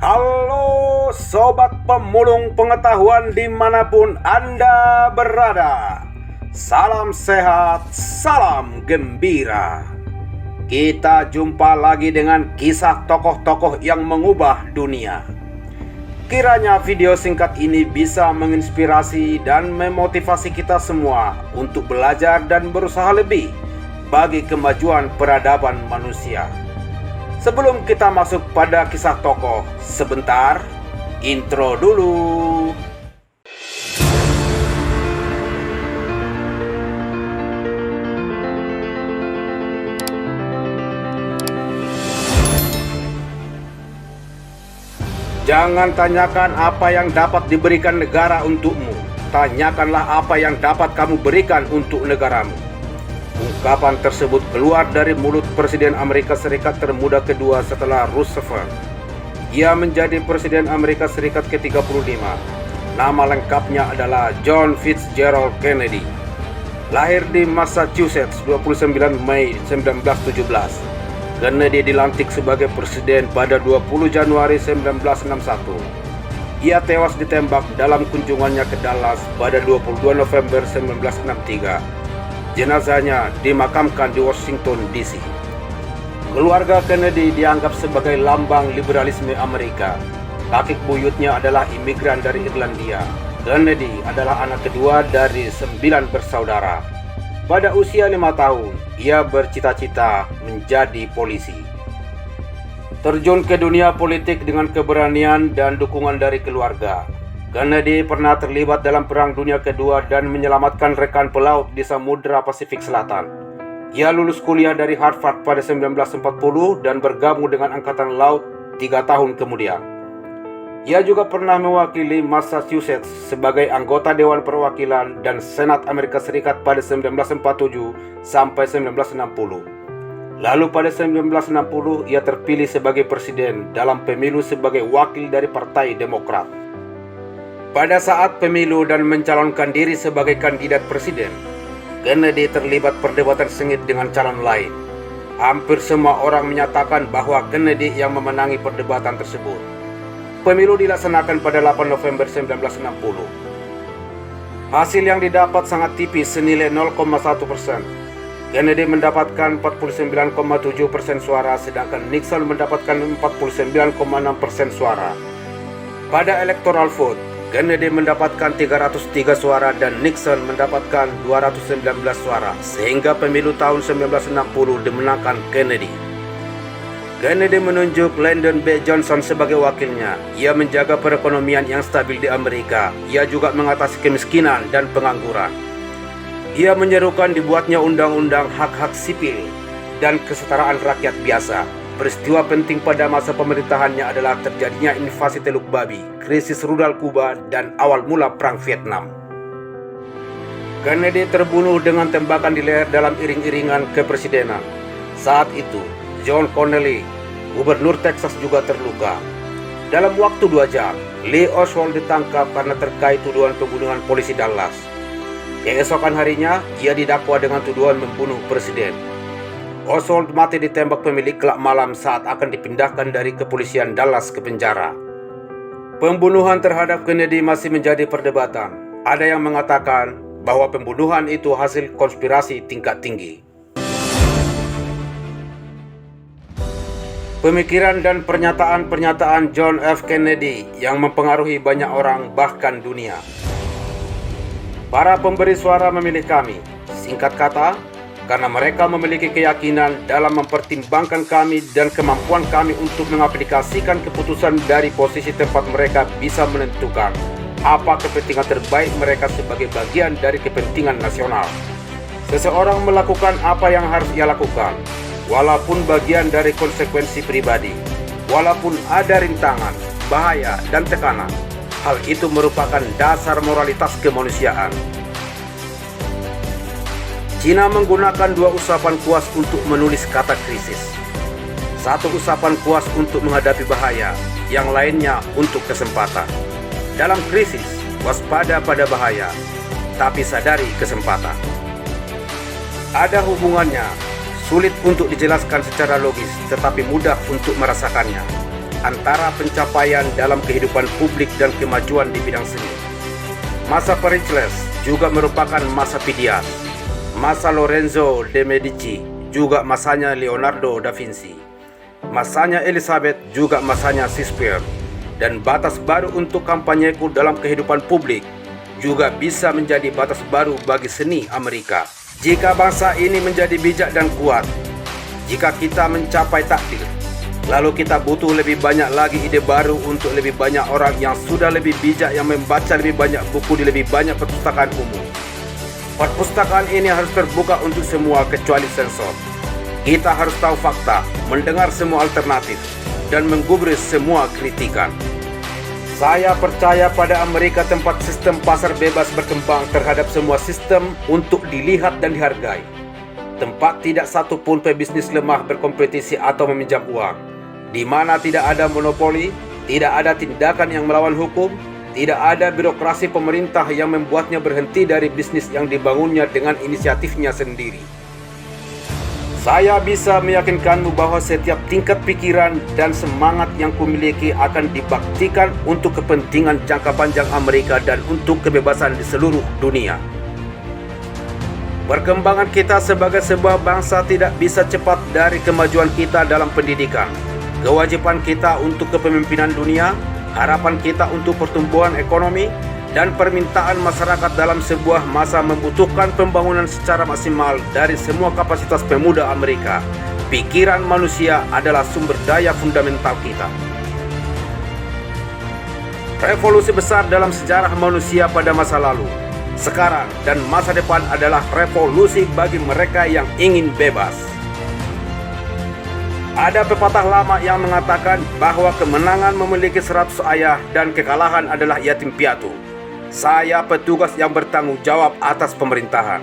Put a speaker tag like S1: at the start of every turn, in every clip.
S1: Halo Sobat Pemulung Pengetahuan dimanapun Anda berada. Salam sehat, salam gembira. Kita jumpa lagi dengan kisah tokoh-tokoh yang mengubah dunia. Kiranya video singkat ini bisa menginspirasi dan memotivasi kita semua untuk belajar dan berusaha lebih bagi kemajuan peradaban manusia. Sebelum kita masuk pada kisah tokoh, sebentar, intro dulu. Jangan tanyakan apa yang dapat diberikan negara untukmu. Tanyakanlah apa yang dapat kamu berikan untuk negaramu. Ungkapan tersebut keluar dari mulut Presiden Amerika Serikat termuda kedua setelah Roosevelt. Ia menjadi Presiden Amerika Serikat ke-35. Nama lengkapnya adalah John Fitzgerald Kennedy. Lahir di Massachusetts 29 Mei 1917. Kennedy dilantik sebagai presiden pada 20 Januari 1961. Ia tewas ditembak dalam kunjungannya ke Dallas pada 22 November 1963. Jenazahnya dimakamkan di Washington DC. Keluarga Kennedy dianggap sebagai lambang liberalisme Amerika. Kakek buyutnya adalah imigran dari Irlandia. Kennedy adalah anak kedua dari 9 bersaudara. Pada usia 5 tahun, ia bercita-cita menjadi polisi. Terjun ke dunia politik dengan keberanian dan dukungan dari keluarga. Kennedy pernah terlibat dalam Perang Dunia Kedua dan menyelamatkan rekan pelaut di Samudra Pasifik Selatan. Ia lulus kuliah dari Harvard pada 1940 dan bergabung dengan Angkatan Laut 3 tahun kemudian. Ia juga pernah mewakili Massachusetts sebagai anggota Dewan Perwakilan dan Senat Amerika Serikat pada 1947 sampai 1960. Lalu pada 1960 ia terpilih sebagai presiden dalam pemilu sebagai wakil dari Partai Demokrat. Pada saat pemilu dan mencalonkan diri sebagai kandidat presiden, Kennedy terlibat perdebatan sengit dengan calon lain. Hampir semua orang menyatakan bahwa Kennedy yang memenangi perdebatan tersebut. Pemilu dilaksanakan pada 8 November 1960. Hasil yang didapat sangat tipis senilai 0,1%. Kennedy mendapatkan 49,7% suara, sedangkan Nixon mendapatkan 49,6% suara. Pada electoral vote, Kennedy mendapatkan 303 suara dan Nixon mendapatkan 219 suara, sehingga pemilu tahun 1960 dimenangkan Kennedy. Kennedy menunjuk Lyndon B. Johnson sebagai wakilnya. Ia menjaga perekonomian yang stabil di Amerika. Ia juga mengatasi kemiskinan dan pengangguran. Ia menyerukan dibuatnya undang-undang hak-hak sipil dan kesetaraan rakyat biasa. Peristiwa penting pada masa pemerintahannya adalah terjadinya invasi Teluk Babi, krisis rudal Kuba, dan awal mula Perang Vietnam. Kennedy terbunuh dengan tembakan di leher dalam iring-iringan kepresidenan. Saat itu, John Connally, gubernur Texas, juga terluka. Dalam waktu 2 jam, Lee Oswald ditangkap karena terkait tuduhan pembunuhan polisi Dallas. Keesokan harinya, ia didakwa dengan tuduhan membunuh presiden. Oswald mati ditembak pemilik klub malam saat akan dipindahkan dari kepolisian Dallas ke penjara. Pembunuhan terhadap Kennedy masih menjadi perdebatan. Ada yang mengatakan bahwa pembunuhan itu hasil konspirasi tingkat tinggi. Pemikiran dan pernyataan-pernyataan John F. Kennedy yang mempengaruhi banyak orang bahkan dunia. Para pemberi suara memilih kami. Singkat kata, karena mereka memiliki keyakinan dalam mempertimbangkan kami dan kemampuan kami untuk mengaplikasikan keputusan dari posisi tempat mereka bisa menentukan apa kepentingan terbaik mereka sebagai bagian dari kepentingan nasional. Seseorang melakukan apa yang harus ia lakukan, walaupun bagian dari konsekuensi pribadi, walaupun ada rintangan, bahaya, dan tekanan. Hal itu merupakan dasar moralitas kemanusiaan. Cina menggunakan 2 usapan kuas untuk menulis kata krisis. 1 usapan kuas untuk menghadapi bahaya, yang lainnya untuk kesempatan. Dalam krisis, waspada pada bahaya, tapi sadari kesempatan. Ada hubungannya, sulit untuk dijelaskan secara logis, tetapi mudah untuk merasakannya. antara pencapaian dalam kehidupan publik dan kemajuan di bidang seni. Masa Pericles juga merupakan masa Phidias, masa Lorenzo de Medici juga masanya Leonardo da Vinci, masanya Elizabeth juga masanya Shakespeare, dan batas baru untuk kampanyeku dalam kehidupan publik juga bisa menjadi batas baru bagi seni Amerika. Jika bangsa ini menjadi bijak dan kuat, jika kita mencapai takdir, lalu kita butuh lebih banyak lagi ide baru untuk lebih banyak orang yang sudah lebih bijak, yang membaca lebih banyak buku di lebih banyak perpustakaan umum. Perpustakaan ini harus terbuka untuk semua kecuali sensor. Kita harus tahu fakta, mendengar semua alternatif, dan menggubris semua kritikan. Saya percaya pada Amerika, tempat sistem pasar bebas berkembang terhadap semua sistem untuk dilihat dan dihargai. Tempat tidak satu pun pebisnis lemah berkompetisi atau meminjam uang, di mana tidak ada monopoli, tidak ada tindakan yang melawan hukum, tidak ada birokrasi pemerintah yang membuatnya berhenti dari bisnis yang dibangunnya dengan inisiatifnya sendiri. Saya bisa meyakinkanmu bahwa setiap tingkat pikiran dan semangat yang kumiliki akan dibaktikan untuk kepentingan jangka panjang Amerika dan untuk kebebasan di seluruh dunia. Perkembangan kita sebagai sebuah bangsa tidak bisa cepat dari kemajuan kita dalam pendidikan, kewajiban kita untuk kepemimpinan dunia, harapan kita untuk pertumbuhan ekonomi, dan permintaan masyarakat dalam sebuah masa membutuhkan pembangunan secara maksimal dari semua kapasitas pemuda Amerika. Pikiran manusia adalah sumber daya fundamental kita. Revolusi besar dalam sejarah manusia pada masa lalu, sekarang, dan masa depan adalah revolusi bagi mereka yang ingin bebas. Ada pepatah lama yang mengatakan bahwa kemenangan memiliki 100 ayah dan kekalahan adalah yatim piatu. Saya petugas yang bertanggung jawab atas pemerintahan.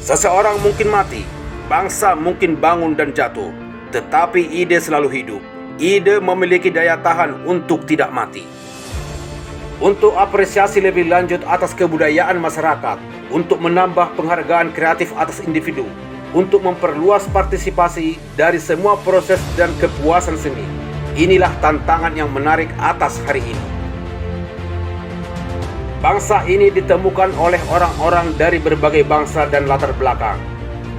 S1: Seseorang mungkin mati, bangsa mungkin bangun dan jatuh, tetapi ide selalu hidup. Ide memiliki daya tahan untuk tidak mati. Untuk apresiasi lebih lanjut atas kebudayaan masyarakat, untuk menambah penghargaan kreatif atas individu, untuk memperluas partisipasi dari semua proses dan kepuasan seni. Inilah tantangan yang menarik atas hari ini. Bangsa ini ditemukan oleh orang-orang dari berbagai bangsa dan latar belakang.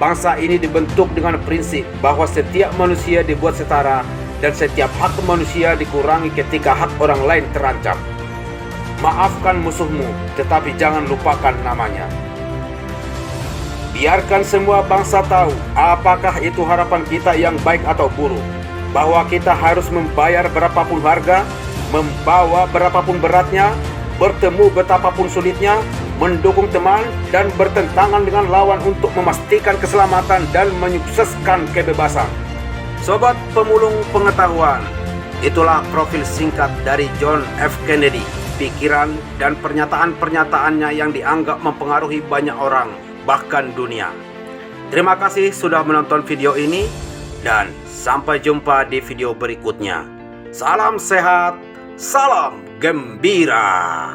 S1: Bangsa ini dibentuk dengan prinsip bahwa setiap manusia dibuat setara dan setiap hak manusia dikurangi ketika hak orang lain terancam. Maafkan musuhmu, tetapi jangan lupakan namanya. Biarkan semua bangsa tahu apakah itu harapan kita yang baik atau buruk, bahwa kita harus membayar berapapun harga, membawa berapapun beratnya, bertemu betapapun sulitnya, mendukung teman, dan bertentangan dengan lawan untuk memastikan keselamatan dan menyukseskan kebebasan. Sobat Pemulung Pengetahuan, itulah profil singkat dari John F. Kennedy. Pikiran dan pernyataan-pernyataannya yang dianggap mempengaruhi banyak orang, bahkan dunia. Terima kasih sudah menonton video ini, dan sampai jumpa di video berikutnya. Salam sehat, salam gembira.